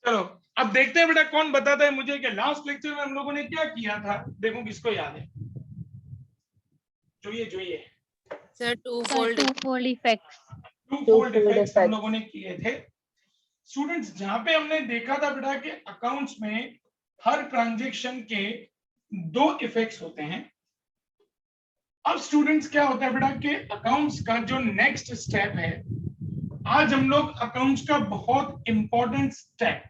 चलो अब देखते हैं बेटा कौन बताता है मुझे कि लास्ट लेक्चर में हम लोगों ने क्या किया था। देखो किसको याद है। जोइए सर टू फोल्ड इफेक्ट्स हम लोगों ने किए थे स्टूडेंट्स, जहां पे हमने देखा था बेटा कि अकाउंट्स में हर ट्रांजैक्शन के 2 इफेक्ट्स होते हैं। अब स्टूडेंट्स क्या होता है बेटा कि अकाउंट्स का जो नेक्स्ट स्टेप है, आज हम लोग अकाउंट्स का बहुत इंपॉर्टेंट स्टेप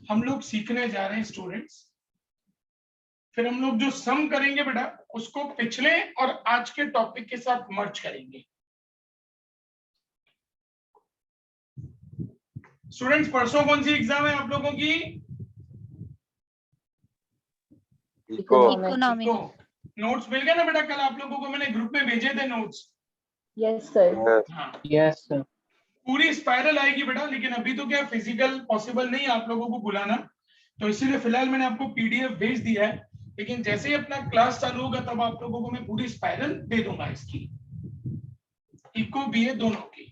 हम लोग सीखने जा रहे हैं स्टूडेंट्स। फिर हम लोग जो सम करेंगे बेटा उसको पिछले और आज के टॉपिक के साथ मर्ज करेंगे। स्टूडेंट्स परसों कौन सी एग्जाम है आप लोगों की? इकोनॉमिक। नोट्स मिल गए ना बेटा? कल आप लोगों को मैंने ग्रुप में भेजे थे नोट्स। Yes sir. हाँ यस सर। पूरी स्पाइरल आएगी बेटा, लेकिन अभी तो क्या फिजिकल पॉसिबल नहीं है आप लोगों को बुलाना, तो इसीलिए फिलहाल मैंने आपको पीडीएफ भेज दिया है। लेकिन जैसे ही अपना क्लास चालू होगा तब आप लोगों को मैं पूरी स्पाइरल दे दूंगा इसकी, इको बीए दोनों की।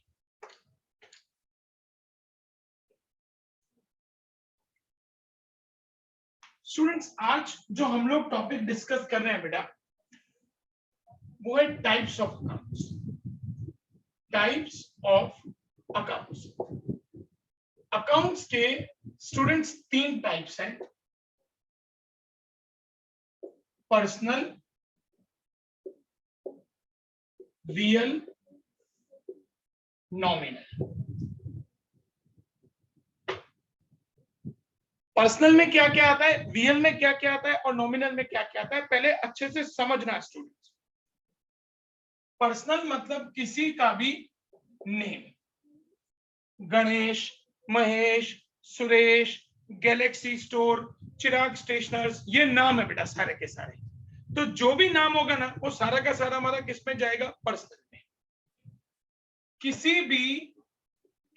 स्टूडेंट्स आज जो हम लोग टॉपिक डिस्कस कर रहे हैं बेटा वो है types of accounts. Types of accounts. Accounts के स्टूडेंट्स 3 टाइप्स हैं, पर्सनल, रियल, नॉमिनल। पर्सनल में क्या क्या आता है, रियल में क्या क्या आता है और नॉमिनल में क्या क्या आता है, पहले अच्छे से समझना स्टूडेंट्स। पर्सनल मतलब किसी का भी name, Ganesh, Mahesh, Suresh, Galaxy store, Chirag stationers, ये नाम है बेटा सारे के सारे। तो जो भी नाम होगा ना वो सारा का सारा हमारा किस में जाएगा? पर्सनल में। किसी भी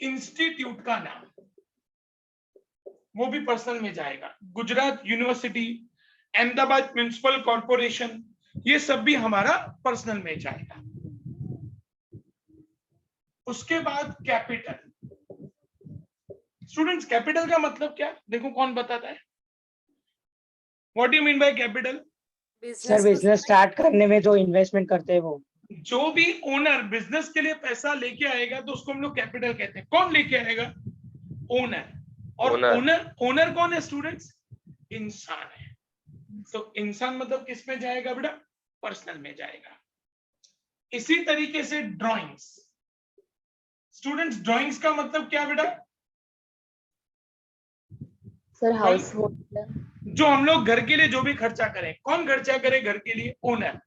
इंस्टीट्यूट का नाम वो भी पर्सनल में जाएगा। Gujarat university, Ahmedabad municipal corporation, ये सब भी हमारा पर्सनल में जाएगा। उसके बाद कैपिटल। स्टूडेंट्स कैपिटल का मतलब क्या? देखो कौन बताता है? What do you mean by capital? Sir business start करने में जो इन्वेस्टमेंट करते हैं वो। जो भी ओनर बिजनेस के लिए पैसा लेके आएगा तो उसको हम लोग कैपिटल कहते हैं। कौन लेके आएगा? ओनर। और ओनर कौन है स्टूडेंट्स? इंसान है। तो इंसान मतलब किस में जाएगा बेटा? पर्सनल में जाएगा। इसी तरीके से ड्राइंग्स। स्टूडेंट्स ड्राइंग्स का मतलब क्या बेटा? Sir house hold. जो हम लोग घर के लिए जो भी खर्चा करें, कौन खर्चा करे घर के लिए? ओनर।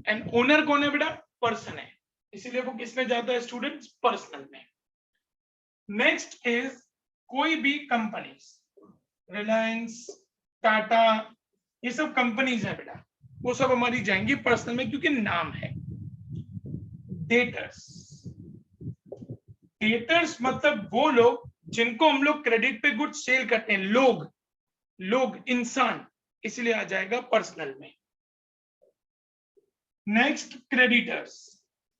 एंड ओनर कौन है बेटा? पर्सन है, इसीलिए वो किस में जाता है स्टूडेंट्स? पर्सनल में। नेक्स्ट इज कोई भी कंपनीज, रिलायंस, टाटा, ये सब कंपनीज है बेटा, वो सब हमारी जाएंगी पर्सनल में क्योंकि नाम है। डेटर्स। डेटर्स मतलब वो लोग जिनको हम लोग क्रेडिट पे गुड्स सेल करते हैं, लोग इंसान, इसलिए आ जाएगा पर्सनल में। Next creditors.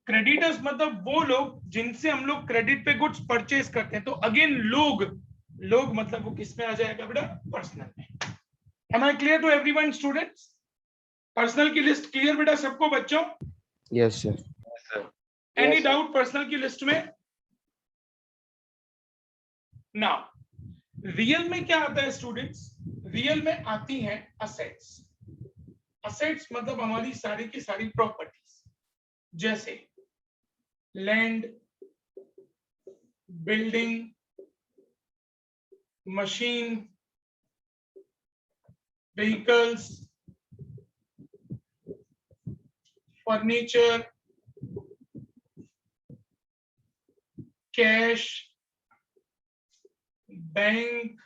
क्रेडिटर्स मतलब वो लोग जिनसे हम लोग क्रेडिट पे गुड्स परचेज करते हैं, तो अगेन लोग मतलब वो किस में आ जाएगा बेटा? पर्सनल में। Am I clear to everyone students? Personal की लिस्ट क्लियर बेटा सबको बच्चों? Yes sir. Any doubt personal की लिस्ट में? नाउ रियल में क्या आता है स्टूडेंट्स? रियल में आती हैं असेट्स। असेट्स मतलब हमारी सारी की सारी प्रॉपर्टीज, जैसे land, building, machine, vehicles, furniture, cash, bank,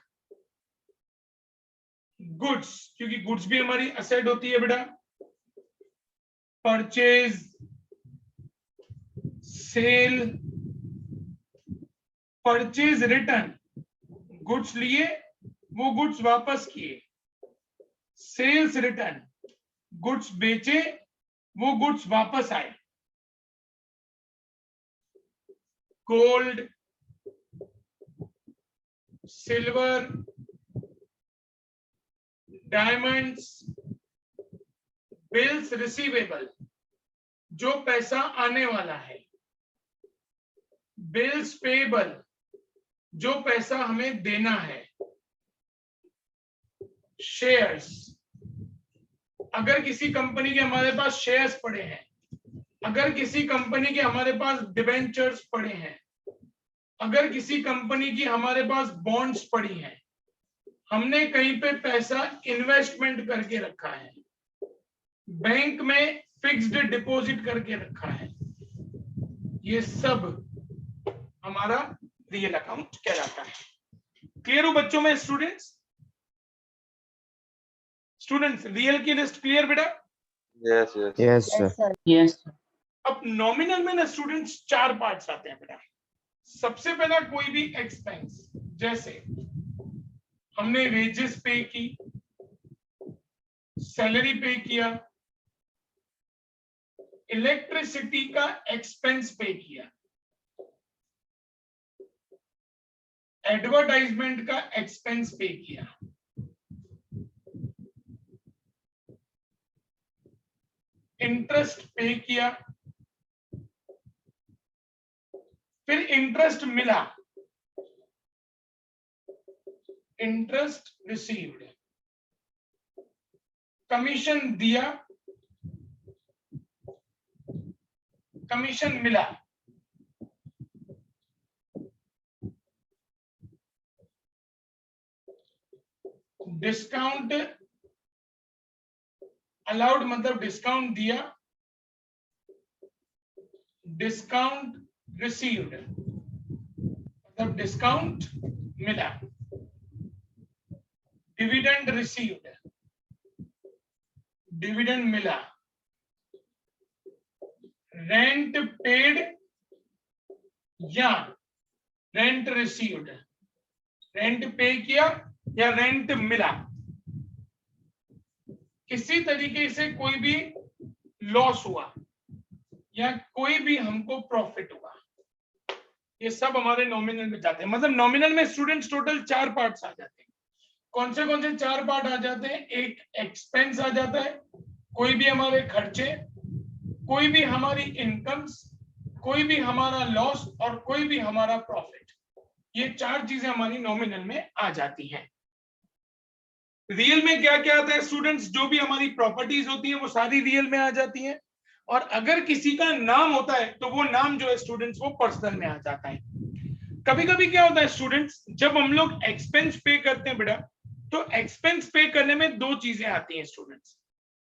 goods, क्योंकि गुड्स भी हमारी असेट होती है बेटा। Purchase, sale, purchase return, goods लिए वो गुड्स वापस किए। सेल्स रिटर्न, गुड्स बेचे वो गुड्स वापस आए। Gold, silver, diamonds, bills receivable, जो पैसा आने वाला है, बिल्स पेबल, जो पैसा हमें देना है, शेयर्स, अगर किसी कंपनी के हमारे पास शेयर्स पड़े हैं, अगर किसी कंपनी के हमारे पास डिबेंचर्स पड़े हैं, अगर किसी कंपनी की हमारे पास बॉन्ड्स पड़ी हैं, हमने कहीं पे पैसा इन्वेस्टमेंट करके रखा है, बैंक में फिक्स्ड डिपॉजिट करके रखा है, ये सब हमारा रियल अकाउंट कहलाता है। क्लियर हो बच्चों में स्टूडेंट्स? स्टूडेंट्स रियल की लिस्ट क्लियर बेटा? Yes yes yes Yes, sir. sir. Yes अब नॉमिनल में ना स्टूडेंट्स 4 पार्ट्स आते हैं बेटा। सबसे पहला कोई भी एक्सपेंस, जैसे हमने वेजेस पे की, सैलरी पे किया, इलेक्ट्रिसिटी का एक्सपेंस पे किया, एडवर्टाइजमेंट का एक्सपेंस पे किया, इंटरेस्ट पे किया, फिर इंटरेस्ट मिला, इंटरेस्ट रिसीव्ड, कमीशन दिया, कमीशन मिला, डिस्काउंट अलाउड मतलब डिस्काउंट दिया, डिस्काउंट रिसीव्ड मतलब डिस्काउंट मिला, डिविडेंड रिसीव्ड, डिविडेंड मिला, रेंट पेड या रेंट रिसीव्ड, रेंट पे किया या रेंट मिला, किसी तरीके से कोई भी लॉस हुआ या कोई भी हमको प्रॉफिट हुआ, ये सब हमारे नॉमिनल में जाते हैं। मतलब नॉमिनल में स्टूडेंट्स टोटल 4 पार्ट्स आ जाते हैं। कौन से 4 पार्ट आ जाते हैं? एक एक्सपेंस आ जाता है, कोई भी हमारे खर्चे, कोई भी हमारी इनकम्स, कोई भी हमारा लॉस और कोई भी हमारा प्रॉफिट। ये 4 चीजें हमारी नॉमिनल में आ जाती हैं। रियल में क्या क्या आता है स्टूडेंट्स? जो भी हमारी प्रॉपर्टीज होती है वो सारी रियल में आ जाती हैं, और अगर किसी का नाम होता है तो वो नाम जो है स्टूडेंट्स वो पर्सनल में आ जाता है। कभी कभी क्या होता है स्टूडेंट्स, जब हम लोग एक्सपेंस पे करते हैं बेटा, तो एक्सपेंस पे करने में 2 चीजें आती हैं स्टूडेंट्स।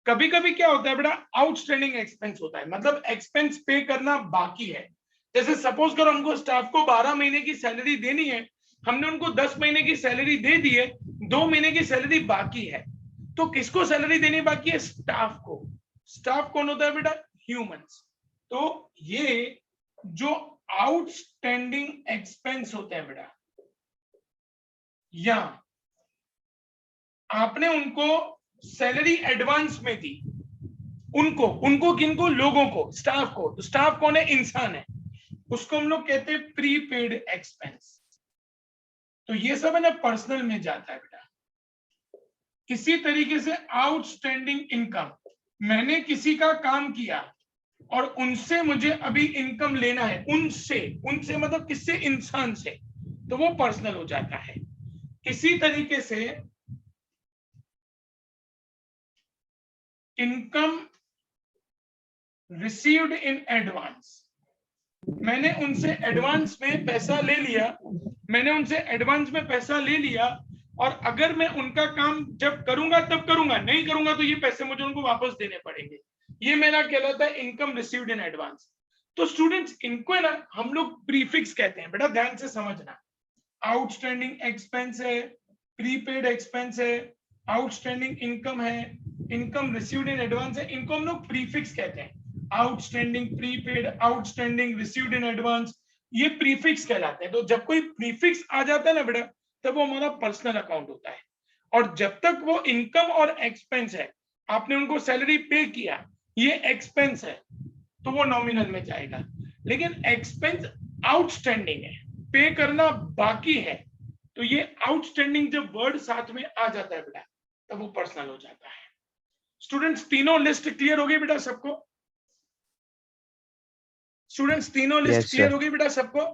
कभी कभी क्या होता है बेटा, आउटस्टैंडिंग एक्सपेंस होता है, मतलब एक्सपेंस पे करना बाकी है। जैसे सपोज करो हमको स्टाफ को 12 महीने की सैलरी देनी है, हमने उनको 10 महीने की सैलरी दे दी है, 2 महीने की सैलरी बाकी है, तो किसको सैलरी देनी बाकी है? स्टाफ को। स्टाफ कौन होता है बेटा? ह्यूमंस। तो ये जो आउटस्टैंडिंग एक्सपेंस होते हैं बेटा, या आपने उनको सैलरी एडवांस में दी, उनको किनको? लोगों को, स्टाफ को। तो स्टाफ कौन है? इंसान है, उसको हम लोग कहते हैं प्रीपेड एक्सपेंस। तो ये सब है ना पर्सनल में जाता है बेटा। किसी तरीके से आउटस्टैंडिंग इनकम, मैंने किसी का काम किया और उनसे मुझे अभी इनकम लेना है, उनसे मतलब किससे? इंसान से, तो वो पर्सनल हो जाता है। किसी तरीके से इनकम रिसीव्ड इन एडवांस, मैंने उनसे एडवांस में पैसा ले लिया, और अगर मैं उनका काम जब करूंगा तब करूंगा, नहीं करूंगा तो ये पैसे मुझे उनको वापस देने पड़ेंगे। ये मेरा कहलाता है इनकम रिसीव्ड इन एडवांस। तो स्टूडेंट्स इनको है ना हम लोग प्रीफिक्स कहते हैं बेटा, ध्यान से समझना। आउटस्टैंडिंग एक्सपेंस है, प्रीपेड एक्सपेंस है, आउटस्टैंडिंग इनकम है, इनकम रिसीव्ड इन एडवांस है, इनको हम लोग प्रीफिक्स कहते हैं। Outstanding prepaid, outstanding received in advance, ये प्रीफिक्स कहलाते हैं। तो जब कोई प्रीफिक्स आ जाता है ना बेटा, तब वो हमारा पर्सनल अकाउंट होता है। और जब तक वो इनकम और एक्सपेंस है, आपने उनको सैलरी पे किया, ये एक्सपेंस है, तो वो नॉमिनल में जाएगा। लेकिन एक्सपेंस आउटस्टैंडिंग है, पे करना बाकी है, तो ये आउटस्टैंडिंग जब वर्ड साथ में आ जाता है बेटा, तब वो पर्सनल हो जाता है। स्टूडेंट्स तीनों लिस्ट क्लियर होगी बेटा सबको? स्टूडेंट्स तीनों लिस्ट क्लियर होगी बेटा सबको?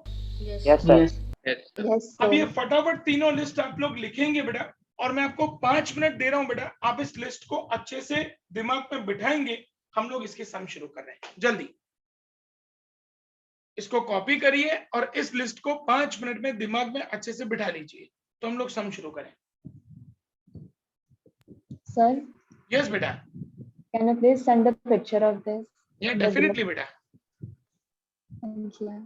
Yes sir. Yes, अब ये sir. फटाफट तीनों लिस्ट आप लोग लिखेंगे बेटा, और मैं आपको 5 मिनट दे रहा हूं बेटा, आप इस लिस्ट को अच्छे से दिमाग में बिठाएंगे। हम लोग इसके सम शुरू कर रहे हैं, जल्दी इसको कॉपी करिए और इस लिस्ट को 5 मिनट में दिमाग में अच्छे से बिठा लीजिए, तो हम लोग सम शुरू करें। Sir, यस बेटा, can you please send a picture of this? ये The डेफिनेटली group? बेटा। Thank you.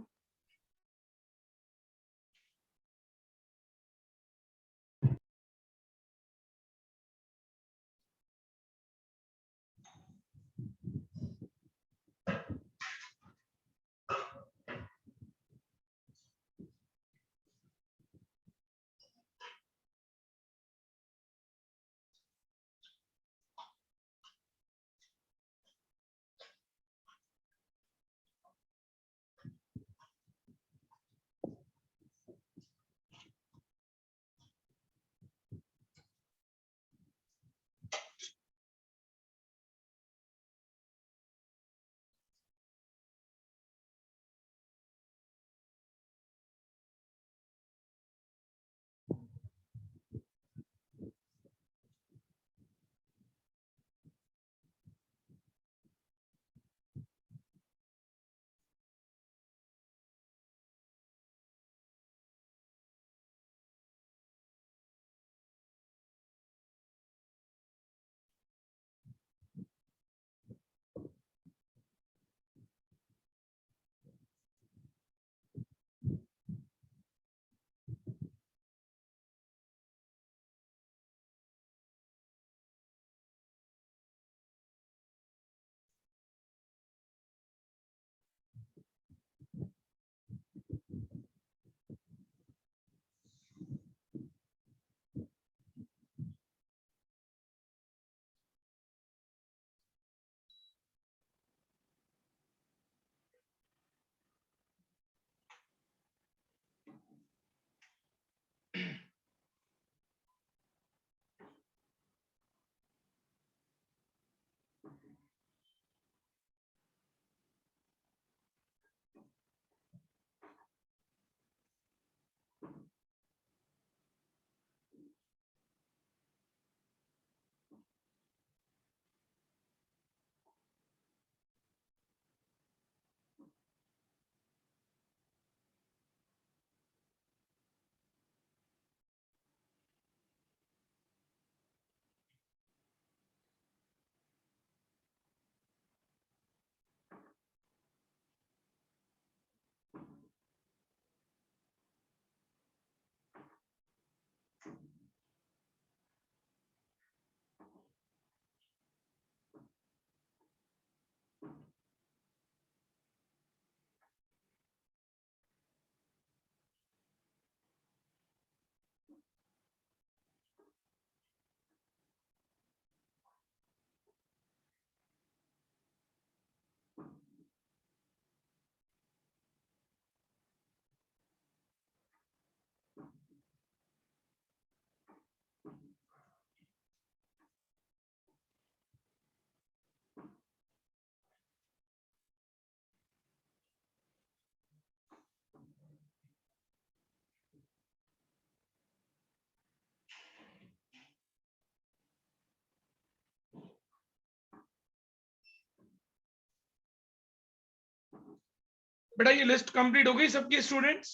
बेटा ये लिस्ट कंप्लीट हो गई सबकी स्टूडेंट्स?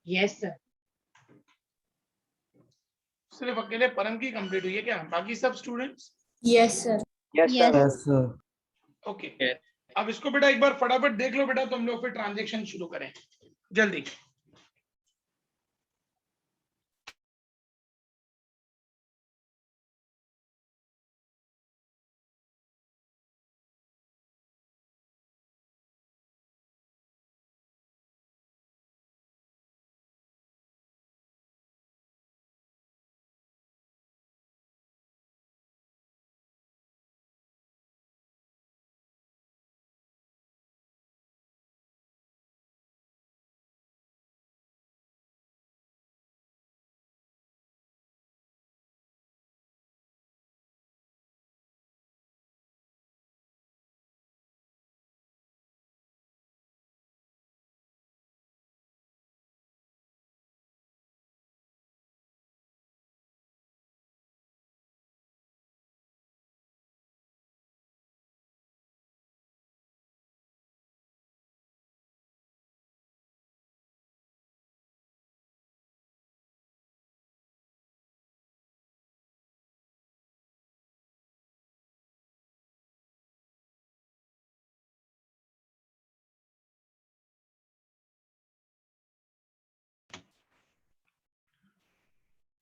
Yes sir. सिर्फ अकेले परम की कंप्लीट हुई है क्या, बाकी सब students? Yes, sir. Yes Yes. Sir. Okay, अब इसको बेटा एक बार फटाफट देख लो बेटा, तो हम लोग फिर ट्रांजेक्शन शुरू करें, जल्दी।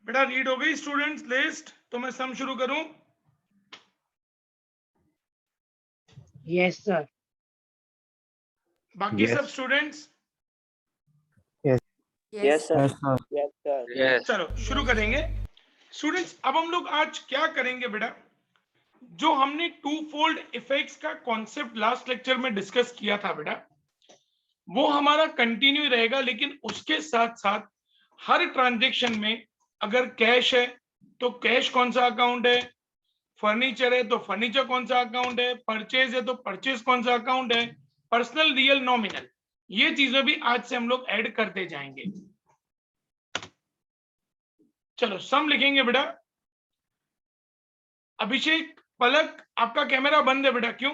बेटा रीड हो गई स्टूडेंट्स लिस्ट? तो मैं सम शुरू करूं? Yes sir. बाकी Yes. सब स्टूडेंट्स? Yes. Yes. चलो शुरू करेंगे स्टूडेंट्स। अब हम लोग आज क्या करेंगे बेटा, जो हमने टू फोल्ड इफेक्ट्स का कॉन्सेप्ट लास्ट लेक्चर में डिस्कस किया था बेटा, वो हमारा कंटिन्यू रहेगा। लेकिन उसके साथ साथ हर ट्रांजैक्शन में अगर कैश है तो कैश कौन सा अकाउंट है, फर्नीचर है तो फर्नीचर कौन सा अकाउंट है, परचेज है तो परचेज कौन सा अकाउंट है, पर्सनल, रियल, नॉमिनल, ये चीजें भी आज से हम लोग ऐड करते जाएंगे। चलो सम लिखेंगे बेटा। अभिषेक, पलक, आपका कैमरा बंद है बेटा, क्यों?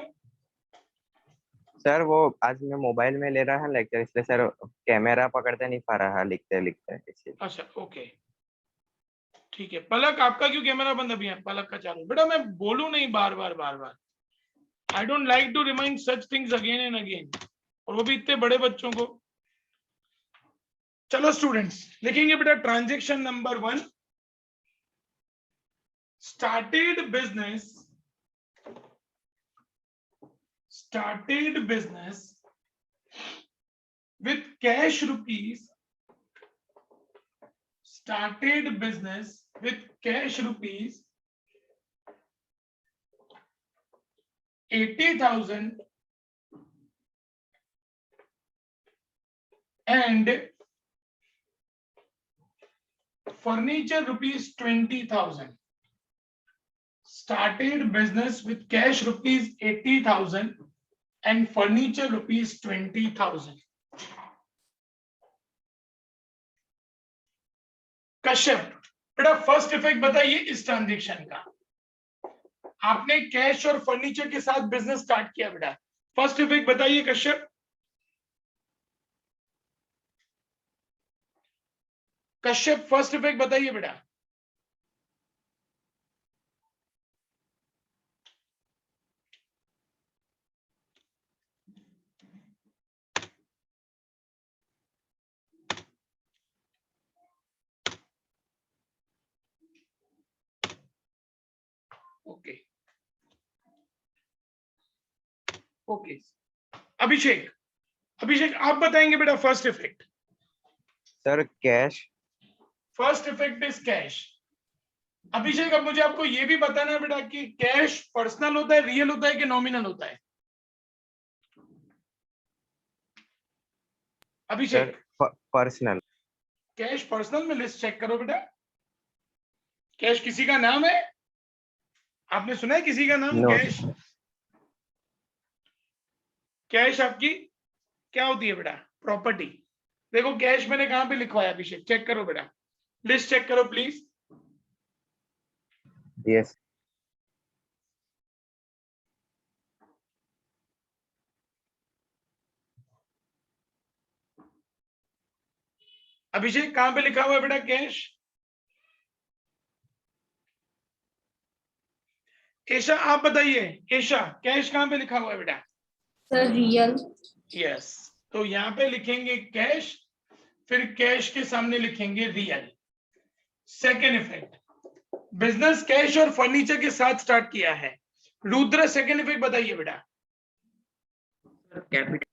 सर वो आज मैं मोबाइल में ले रहा है लेक्चर, इसलिए सर कैमरा पकड़ते नहीं पा रहा लिखते लिखते इसलिए। अच्छा ओके ठीक है। पलक, आपका क्यों कैमरा बंद अभी है? पलक का चालू। बेटा मैं बोलूं नहीं बार बार, I don't like to remind such things again and again, और वो भी इतने बड़े बच्चों को। चलो स्टूडेंट्स लिखेंगे बेटा transaction number 1, started business with cash rupees, started business with cash rupees 80,000 and furniture rupees 20,000. Started business with cash rupees 80,000 and furniture rupees 20,000. Kashyap, बेटा फर्स्ट इफेक्ट बताइए इस ट्रांजैक्शन का। आपने कैश और फर्नीचर के साथ बिजनेस स्टार्ट किया बेटा, फर्स्ट इफेक्ट बताइए कश्यप। कश्यप फर्स्ट इफेक्ट बताइए बेटा। ओके ओके अभिषेक, अभिषेक आप बताएंगे बेटा first effect. Sir cash. First effect is cash. Abhishek अब मुझे आपको ये भी बताना है बेटा कि कैश पर्सनल होता है, रियल होता है कि नॉमिनल होता है? अभिषेक पर्सनल। कैश पर्सनल में लिस्ट चेक करो बेटा। कैश किसी का नाम है? आपने सुना है किसी का नाम? No. कैश, कैश आपकी क्या होती है बेटा? प्रॉपर्टी। देखो कैश मैंने कहां पे लिखवाया अभिषेक, चेक करो बेटा, लिस्ट चेक करो प्लीज। यस। अभिषेक कहां पे लिखा हुआ है बेटा कैश? ऐशा आप बताइए, ऐशा कैश कहां पे लिखा हुआ है बेटा? Sir, real. यस, तो यहां पे लिखेंगे कैश, फिर कैश के सामने लिखेंगे real. Second effect, business cash और फर्नीचर के साथ स्टार्ट किया है। रुद्र सेकेंड इफेक्ट बताइए बेटा। कैपिटल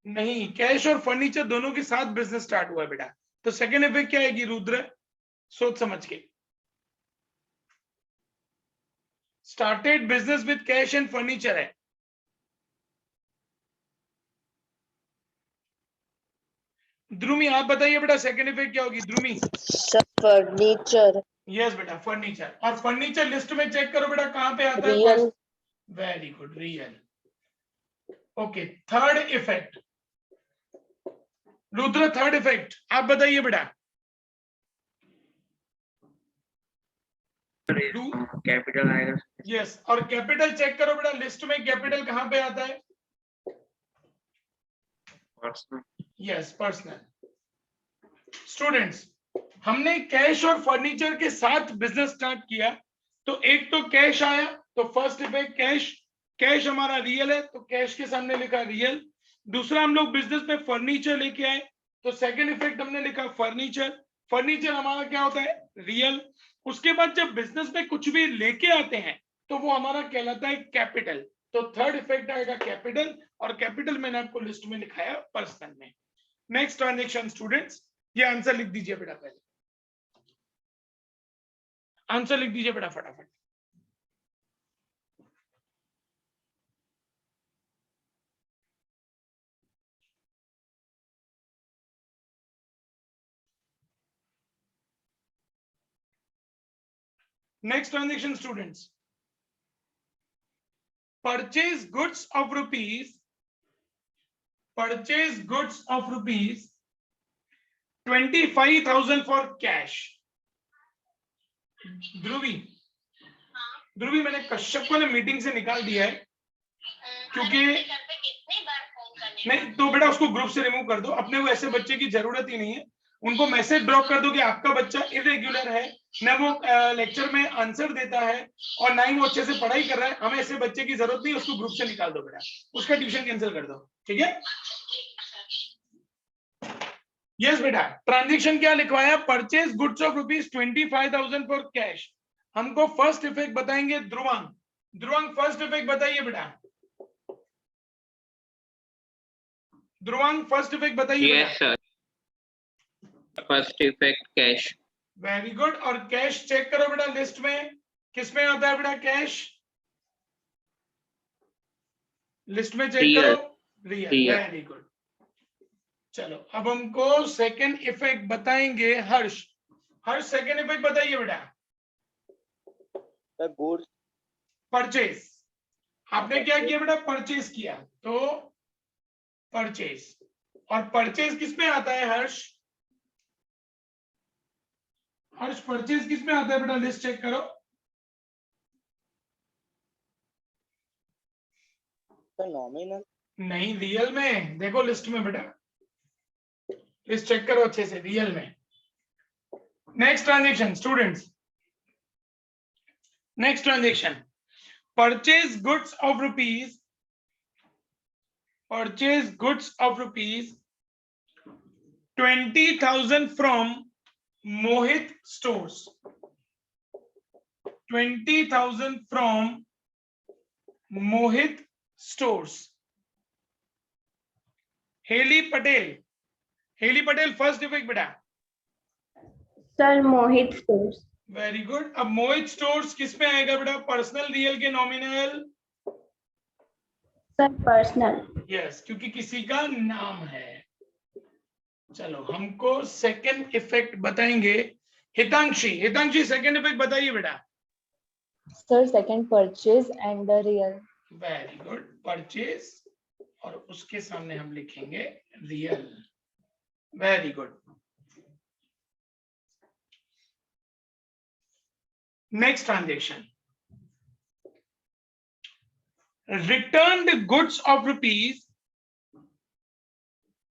नहीं, कैश और फर्नीचर दोनों के साथ बिजनेस स्टार्ट हुआ है बेटा, तो सेकेंड इफेक्ट क्या आएगी रुद्र? सोच समझ के। Started business with cash and furniture है। ध्रुमी आप बताइए बेटा सेकेंड इफेक्ट क्या होगी? ध्रुमी। फर्नीचर। यस बेटा फर्नीचर, और फर्नीचर लिस्ट में चेक करो बेटा कहां पे आता है? Real. Very good, real. Okay third effect, Rudra third effect आप बताइए बेटा। कैपिटल आएगा। यस, और कैपिटल चेक करो बेटा लिस्ट में, कैपिटल कहां पे आता है? पर्सनल। Yes personal. स्टूडेंट्स हमने कैश और फर्नीचर के साथ बिजनेस स्टार्ट किया, तो एक तो कैश आया, तो फर्स्ट इफेक्ट कैश, कैश हमारा रियल है तो कैश के सामने लिखा रियल। दूसरा हम लोग बिजनेस में फर्नीचर लेके आए, तो सेकंड इफेक्ट हमने लिखा फर्नीचर, फर्नीचर हमारा क्या होता है, रियल। उसके बाद जब बिजनेस में कुछ भी लेके आते हैं तो वो हमारा कहलाता है कैपिटल। तो थर्ड इफेक्ट आएगा कैपिटल, और कैपिटल मैंने आपको लिस्ट में लिखाया पर्सनल में। नेक्स्ट ट्रांजेक्शन स्टूडेंट्स, ये आंसर लिख दीजिए बेटा, पहले आंसर लिख दीजिए बेटा फटाफट। Next transaction students, purchase goods of rupees 25,000 for cash। ध्रुवी मैंने कश्यप को ना मीटिंग से निकाल दिया है, क्योंकि नहीं तो बेटा उसको ग्रुप से रिमूव कर दो। अपने को ऐसे बच्चे की जरूरत ही नहीं है, उनको मैसेज ड्रॉप कर दो कि आपका बच्चा इरेग्युलर है, ना वो लेक्चर में आंसर देता है और ना ही वो अच्छे से पढ़ाई कर रहा है। हमें ऐसे बच्चे की जरूरत नहीं, उसको ग्रुप से निकाल दो बेटा, उसका ट्यूशन कैंसिल कर दो, ठीक है। यस बेटा, ट्रांजेक्शन क्या लिखवाया, purchase goods of ₹25,000 for cash. हमको फर्स्ट इफेक्ट बताएंगे ध्रुवांग। ध्रुवांग फर्स्ट इफेक्ट बताइए बेटा, ध्रुवांग फर्स्ट इफेक्ट बताइए। Yes sir, first effect cash. Very good. और कैश चेक करो बेटा, लिस्ट में किसमें आता है बेटा कैश, लिस्ट में चेक करो, रियल। Very good. चलो अब हमको सेकंड इफेक्ट बताएंगे हर्ष। हर्ष सेकंड इफेक्ट बताइए बेटा। गुड्स परचेज, आपने क्या किया बेटा, परचेज किया, तो परचेज। और परचेज किसमें आता है हर्ष, हर्ष परचेज किसमें आता है बेटा, लिस्ट चेक करो। नॉमिनल नहीं, रियल में देखो, लिस्ट में बेटा, लिस्ट चेक करो अच्छे से, रियल में। Next transaction students, next transaction, purchase goods of rupees, purchase goods of rupees 20,000 from Mohit stores. 20,000 from Mohit stores. Heli Patel, Heli Patel first effect बेटा। Sir Mohit stores. Very good. अब मोहित स्टोर्स किस में आएगा बेटा, पर्सनल, रियल के नॉमिनल? Sir personal. यस, क्योंकि किसी का नाम है। चलो हमको सेकंड इफेक्ट बताएंगे हितांशी। हितांशी सेकंड इफेक्ट बताइए बेटा। Sir, second purchase and the real. Very good, purchase और उसके सामने हम लिखेंगे real. Very good. Next transaction, returned goods of rupees,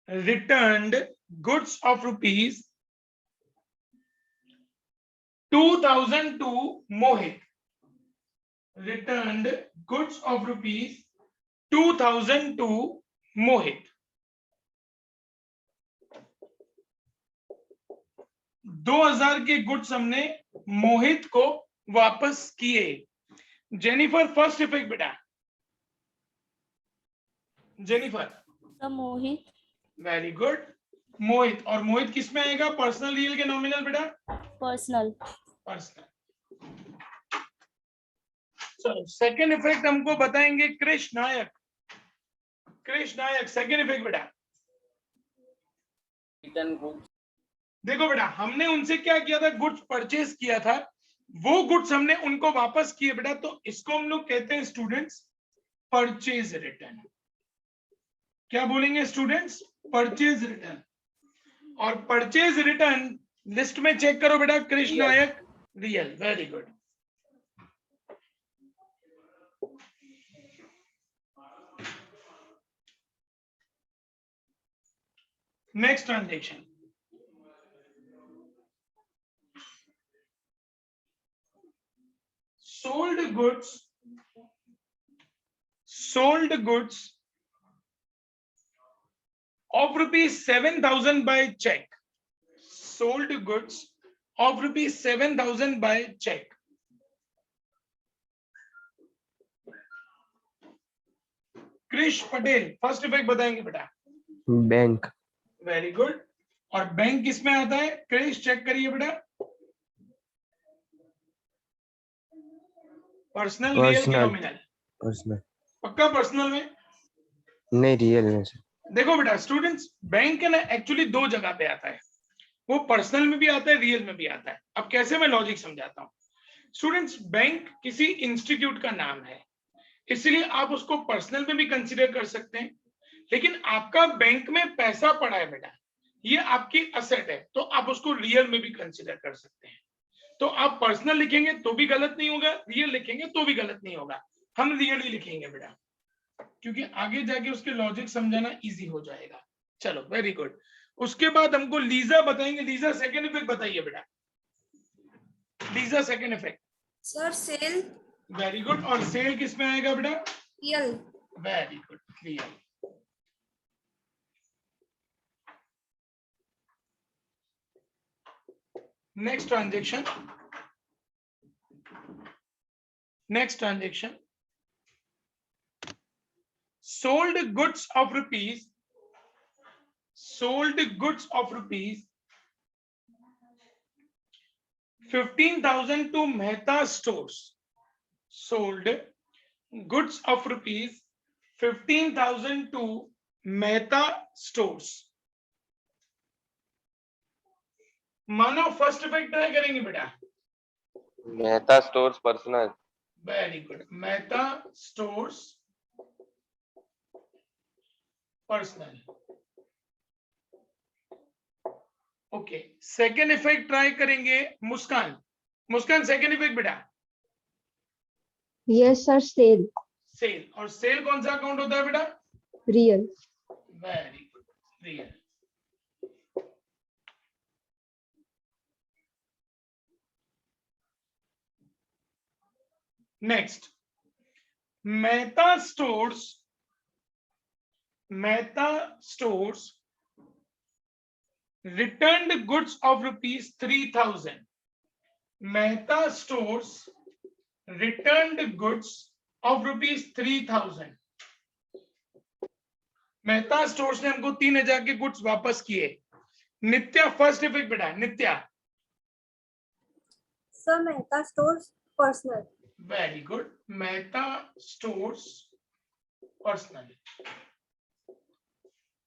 returned goods of rupees 2,000 to Mohit, returned goods of rupees 2,000 to Mohit। 2,000 के goods हमने मोहित को वापस किए। जेनिफर फर्स्ट इफेक्ट बेटा। जेनिफर। मोहित। वेरी गुड, मोहित। और मोहित किस में आएगा, पर्सनल, रियल के नॉमिनल बेटा? पर्सनल। पर्सनल। चलो सेकंड इफेक्ट हमको बताएंगे कृष नायक। कृष नायक सेकंड इफेक्ट बेटा। देखो बेटा, हमने उनसे क्या किया था, गुड्स परचेज किया था, वो गुड्स हमने उनको वापस किए बेटा, तो इसको हम लोग कहते हैं स्टूडेंट्स परचेज रिटर्न। क्या बोलेंगे स्टूडेंट्स, परचेज रिटर्न। और परचेज रिटर्न लिस्ट में चेक करो बेटा, Krishna Nayak, real. Very good. Next transaction, sold goods of rupees 7,000 by check, sold goods of rupees 7,000 by check. Krish Patel first effect बताएंगे बेटा. बैंक. Very good. और bank किसमें आता है? क्रिश चेक करिए बेटा. पर्सनल, रियल कि नॉमिनल? पर्सनल. पक्का पर्सनल में? नहीं, रियल में सर. देखो बेटा स्टूडेंट्स, बैंक है ना एक्चुअली दो जगह पे आता है. वो पर्सनल में भी आता है, रियल में भी आता है. अब कैसे मैं लॉजिक समझाता हूँ. स्टूडेंट्स, बैंक किसी इंस्टीट्यूट का नाम है, इसलिए आप उसको पर्सनल में भी कंसीडर कर सकते हैं. लेकिन आपका बैंक में पैसा पड़ा है बेटा, ये आपकी असेट है, तो आप उसको रियल में भी कंसीडर कर सकते हैं. तो आप पर्सनल लिखेंगे तो भी गलत नहीं होगा, रियल लिखेंगे तो भी गलत नहीं होगा. हम रियल ही लिखेंगे बेटा, क्योंकि आगे जाके उसके लॉजिक समझाना इजी हो जाएगा. चलो वेरी गुड. उसके बाद हमको लीजा बताएंगे. लीजा सेकंड इफेक्ट बताइए बेटा. Lisa second effect. Sir sale. Very good. और सेल किस में आएगा बेटा? Real. Very good, real. Next transaction. Next transaction. Sold goods of rupees. Sold goods of rupees 15,000 to Mehta stores. Sold goods of rupees 15,000 to Mehta stores. मानो first effect try करेंगे बेटा. Mehta stores personal. Very good. Mehta stores personal. Okay. Second effect try करेंगे मुस्कान. मुस्कान second effect बेटा. Yes, sir. Sale. Cell. और cell कौन सा account होता है बेटा? Real. Very good, real. Next, Mehta stores returned goods of rupees 3,000. Mehta stores returned goods of rupees 3,000. Mehta stores ने हमको 3,000 के गुड्स वापस किए. नित्या फर्स्ट इफेक्ट बेटा. Nitya. Sir Mehta stores personal. Very good. Mehta stores personal.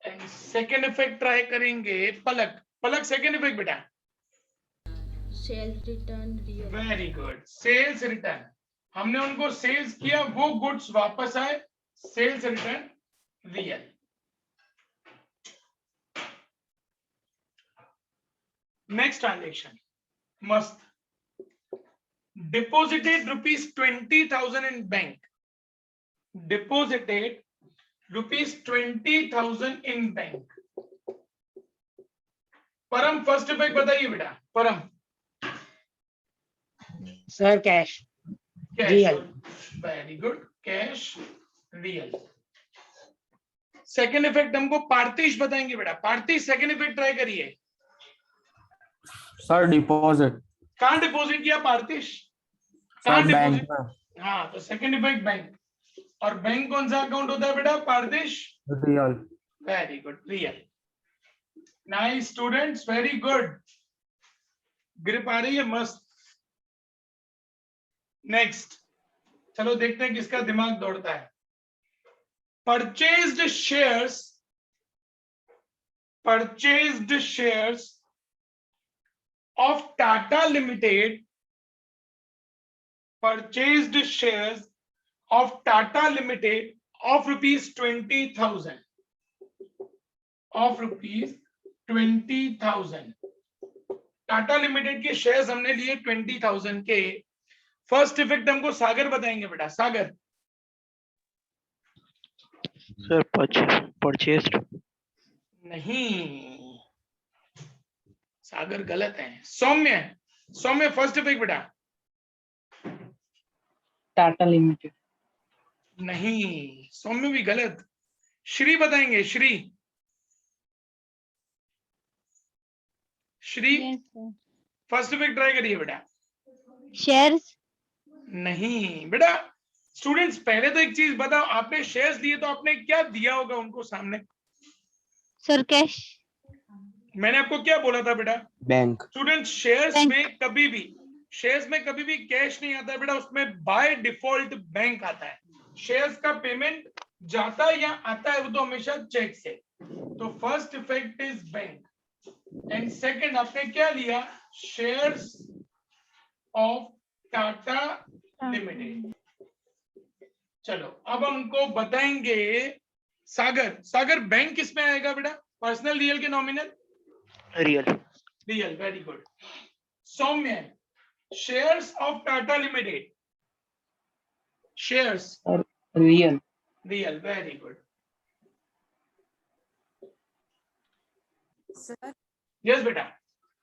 And second effect try करेंगे Palak. Palak second effect बेटा. Sales return real. Very good. Sales return. हमने उनको सेल्स किया, वो गुड्स वापस आए. Sales return real. Next transaction मस्त. Deposited rupees 20,000 in bank. Deposited rupees 20,000 in bank. Param first effect बताइए बेटा. Param. Sir cash. Real. Very good. Cash real. Second effect हमको पार्थिश बताएंगे बेटा. पार्थिश सेकेंड इफेक्ट ट्राई करिए. Sir deposit. कहाँ डिपॉजिट किया पार्थिश? कहाँ डिपॉजिट? हाँ, तो सेकेंड इफेक्ट बैंक. और बैंक कौन सा अकाउंट होता है बेटा? Parthish. Real. Very good, real. Nice students, very good. Grip आ रही है मस्त. नेक्स्ट, चलो देखते हैं किसका दिमाग दौड़ता है. Purchased shares of Tata Limited. Purchased shares of Tata Limited of rupees 20,000. Of rupees 20,000. Tata limited के शेयर्स हमने लिए 20,000 के. फर्स्ट इफेक्ट हमको सागर बताएंगे बेटा. सागर. Sir purchased. नहीं, सागर गलत है. सौम्य. सौम्य फर्स्ट इफेक्ट बेटा. टाटा लिमिटेड. नहीं, सौम्य भी गलत. श्री बताएंगे. Shri. Shri first effect try करिए बेटा। Shares. नहीं बेटा, स्टूडेंट्स पहले तो एक चीज बताओ, आपने शेयर्स दिए तो आपने क्या दिया होगा उनको सामने? Sir, cash. मैंने आपको क्या बोला था बेटा? बैंक। Student shares bank. में कभी भी कैश नहीं आता है बेटा, उसमें बाय डिफॉल्ट बैंक आता है। शेयर्स का पेमेंट जाता है या आता है वो तो हमेशा चेक से। तो first effect is bank and second आपने क्या लिया? Shares of Tata limited. चलो अब हमको बताएंगे सागर बैंक किसमें आएगा बेटा? पर्सनल, रियल के nominal? Real. Real, very good. Saumya, shares of Tata limited. Shares real. Real, very good. Sir yes बेटा।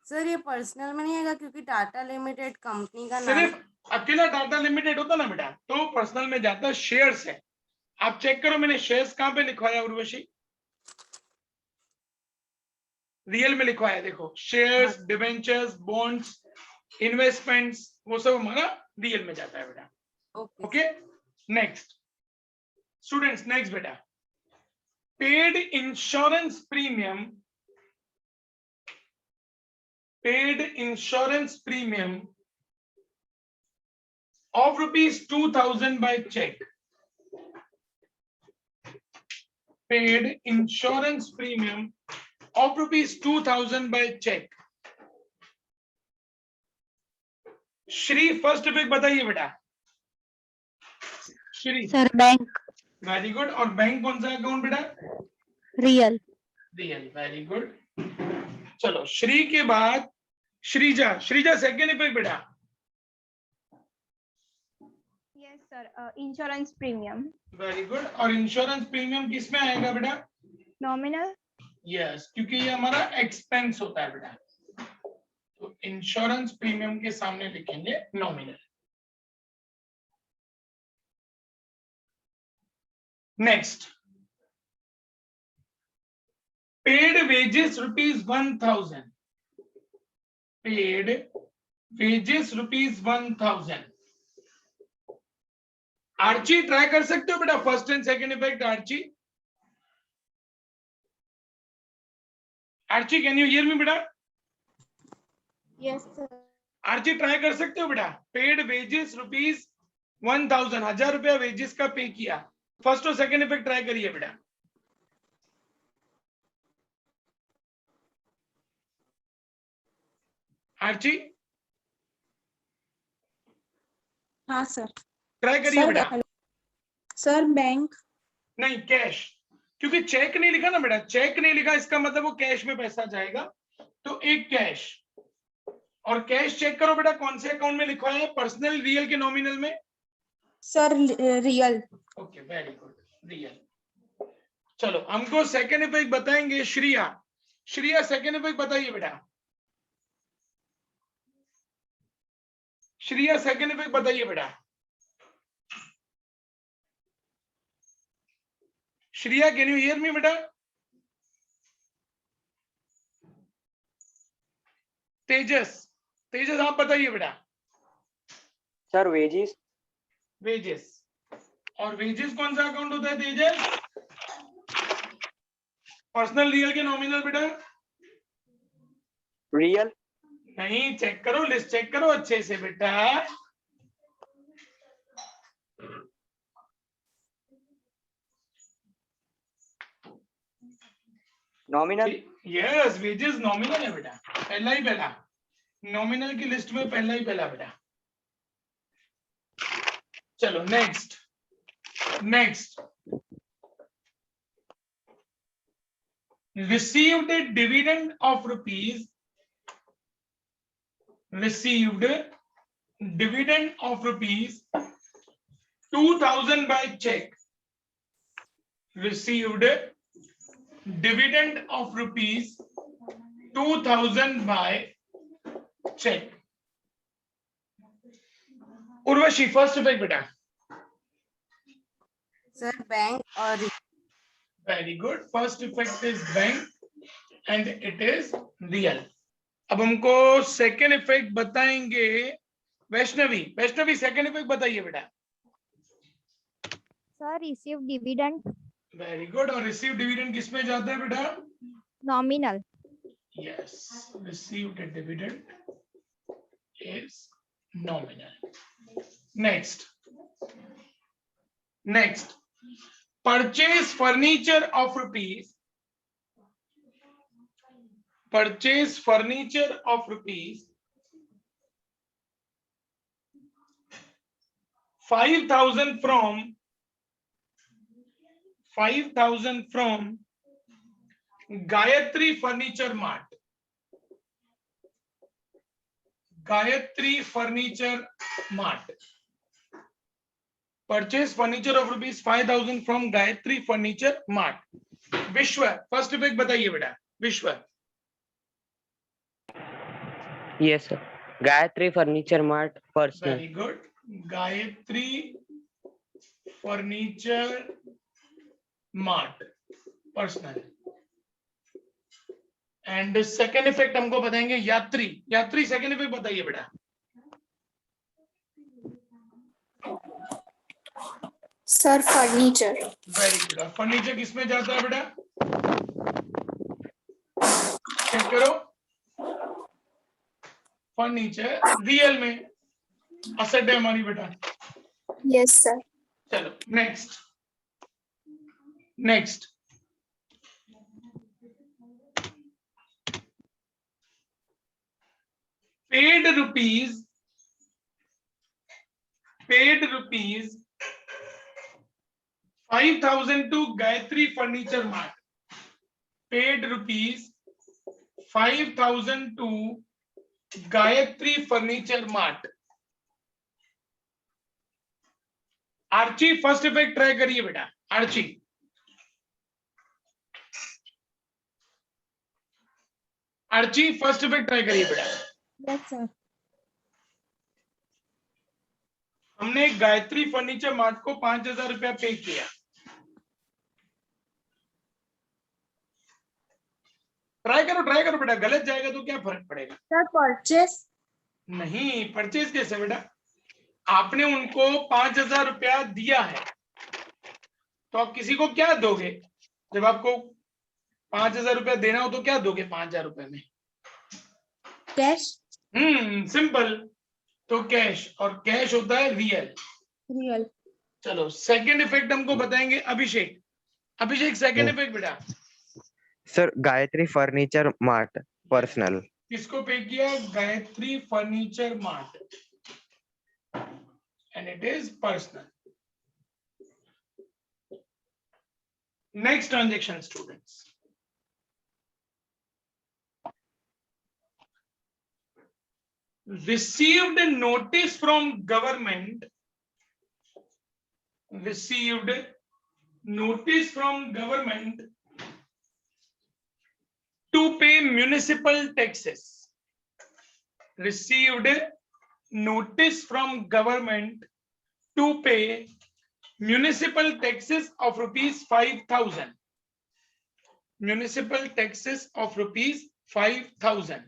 सर ये पर्सनल में नहीं आएगा क्योंकि टाटा लिमिटेड कंपनी का नाम। सिर्फ अकेला टाटा लिमिटेड होता ना बेटा तो पर्सनल में जाता, शेयर्स है। आप चेक करो मैंने शेयर्स कहां पे लिखवाया उर्वशी? रियल में लिखवाया, देखो शेयर्स, डिबेंचर्स, बॉन्ड्स, इन्वेस्टमेंट्स, वो सब हमारा रियल में जाता है बेटा। ओके, नेक्स्ट स्टूडेंट्स, नेक्स्ट बेटा, paid insurance premium of rupees 2000 by check. Paid insurance premium of rupees 2000 by check. Shri first effect बताइए बेटा। Shri Sir, bank. Very good. और बैंक कौन सा अकाउंट बेटा? Real. Real, very good. चलो श्री के बाद श्रीजा सेकेंड इफेक्ट बेटा। Yes, sir. Insurance premium. Very good. और इंश्योरेंस प्रीमियम किस में आएगा बेटा? Nominal. यस, क्योंकि ये हमारा एक्सपेंस होता है बेटा, तो इंश्योरेंस प्रीमियम के सामने लिखेंगे nominal. Next, paid wages rupees 1000। Paid wages rupees 1000। Archi try कर सकते हो बेटा first and second effect? Archi can you hear me बेटा? Yes, sir. आर्ची ट्राई कर सकते हो बेटा? पेड वेजेस रुपीज 1000, 1000 रुपया वेजेस का पे किया। फर्स्ट और सेकंड इफेक्ट ट्राई करिए बेटा। आर्ची हाँ सर। ट्राई करिए बेटा। Sir bank. नहीं, कैश, क्योंकि चेक नहीं लिखा ना बेटा, चेक नहीं लिखा इसका मतलब वो कैश में पैसा जाएगा। तो एक कैश, और कैश चेक करो बेटा कौन से अकाउंट में लिखा है? पर्सनल, रियल के नॉमिनल में? Sir real. Okay, very good, real. चलो हमको सेकंड इफेक्ट बताएंगे श्रिया सेकंड इफेक्ट बताइए बेटा। श्रिया सेकंड इफेक्ट बताइए बेटा। Shriya can you hear me बेटा? तेजस आप बताइए बेटा। Sir wages. और वेजेस कौन सा अकाउंट होता है तेजस? पर्सनल, रियल के नॉमिनल बेटा? रियल। नहीं, चेक करो, लिस्ट चेक करो अच्छे से बेटा। नॉमिनल। यस, वेजेस नॉमिनल है बेटा, पहला नॉमिनल की लिस्ट में पहला बेटा। चलो next received dividend of rupees 2000 by check. Received dividend of rupees 2000 by check. Urvashi first effect बेटा। सर बैंक और Very good. First effect is bank and it is real. अब हमको सेकेंड इफेक्ट बताएंगे वैष्णवी। वैष्णवी सेकेंड इफेक्ट बताइए बेटा। Sir receive dividend very good. और receive dividend किसमें जाता है बेटा? Nominal. Yes, received dividend is nominal. Next purchase furniture of rupees, purchase furniture of rupees 5,000 from Gayatri Furniture Mart. Gayatri Furniture Mart. Purchase furniture of rupees 5,000 from Gayatri Furniture Mart. विश्व first effect बताइए बेटा। विश्व। Yes, sir. Gayatri Furniture Mart personal. Very good. Gayatri furniture mart personal. And second effect हमको बताएंगे यात्री। यात्री second effect बताइए बेटा। Sir furniture. Very good. Furniture किसमें जाता है बेटा? चेक करो। फर्नीचर रियल में असेट है हमारी बेटा। Yes sir. चलो next paid rupees 5,000 to Gayatri Furniture Mart. Paid rupees 5,000 to Gayatri Furniture Mart. Archi first effect try करिए बेटा। Archi. Archi first effect try करिए बेटा। Yes sir. हमने गायत्री फर्नीचर मार्ट को 5,000 रुपया पे किया। ट्राई करो बेटा। गलत जाएगा तो क्या फर्क पड़ेगा? Sir purchase. नहीं, परचेज कैसे बेटा? आपने उनको 5,000 रुपया दिया है तो आप किसी को क्या दोगे? जब आपको 5,000 रुपया देना हो तो क्या दोगे 5,000 रुपए में? कैश। सिंपल। तो कैश, और कैश होता है रियल। रियल। चलो सेकंड इफेक्ट हमको बताएंगे अभिषेक। अभिषेक सेकंड इफेक्ट बेटा। Sir Gayatri furniture mart personal. किसको पे किया? Gayatri furniture mart and it is personal. Next transaction students. Received notice from government. Received notice from government to pay municipal taxes. Received notice from government to pay municipal taxes of rupees 5,000. Municipal taxes of rupees 5,000.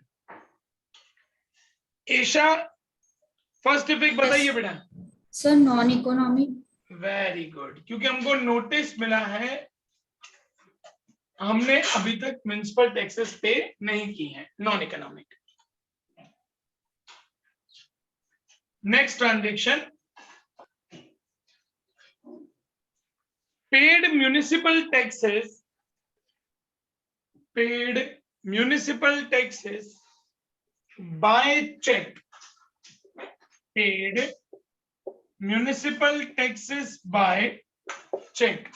Esha first effect बताइए बेटा। Sir non economic. Very good. क्योंकि हमको notice मिला है, हमने अभी तक municipal taxes पे नहीं की है, non economic. Next transaction. Paid municipal taxes, paid municipal taxes by check. Paid municipal taxes by check.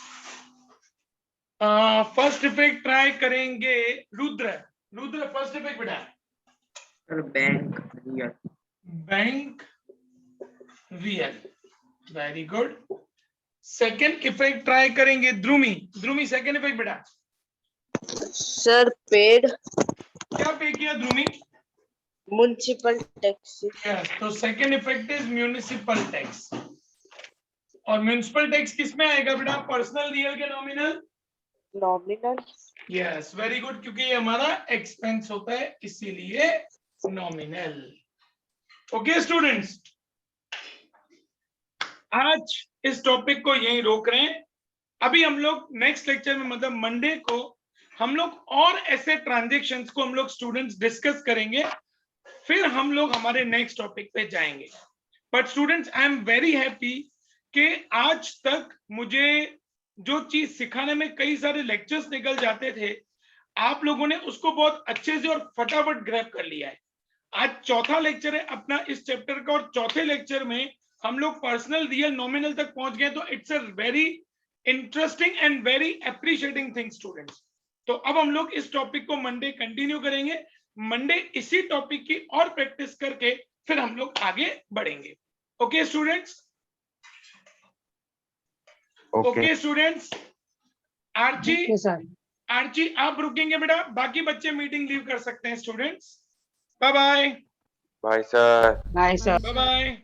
First effect try करेंगे रुद्र। रुद्र फर्स्ट इफेक्ट बेटा। Bank real. Bank real. Very good. Second effect try करेंगे Dhrumi. Dhrumi second effect बेटा। Sir paid. क्या pay किया Dhrumi? Municipal tax. Yes, तो second effect is municipal tax. और municipal tax किस में आएगा बेटा? पर्सनल, रियल के nominal? Nominal yes very good, क्योंकि ये हमारा एक्सपेंस होता है इसीलिए नॉमिनल। ओके स्टूडेंट्स, आज इस टॉपिक को यहीं रोक रहे हैं। अभी हम लोग नेक्स्ट लेक्चर में मतलब मंडे को हम लोग और ऐसे ट्रांजैक्शंस को हम लोग स्टूडेंट्स डिस्कस करेंगे, फिर हम लोग हमारे नेक्स्ट टॉपिक पे जाएंगे। But students I am very happy कि आज तक मुझे जो चीज सिखाने में कई सारे लेक्चर्स निकल जाते थे, आप लोगों ने उसको बहुत अच्छे से और फटाफट ग्रैब कर लिया है। आज चौथा लेक्चर है अपना इस चैप्टर का, और चौथे लेक्चर में हम लोग पर्सनल रियल नॉमिनल तक पहुंच गए। तो it's a very interesting and very appreciating thing students. तो अब हम लोग इस टॉपिक को मंडे कंटिन्यू करेंगे। मंडे इसी टॉपिक की और प्रैक्टिस करके फिर हम लोग आगे बढ़ेंगे। Okay students, okay students. Archi, okay sir. Archi आप रुकेंगे बेटा, बाकी बच्चे मीटिंग लीव कर सकते हैं students. Bye bye. Bye sir. Bye sir. Bye bye.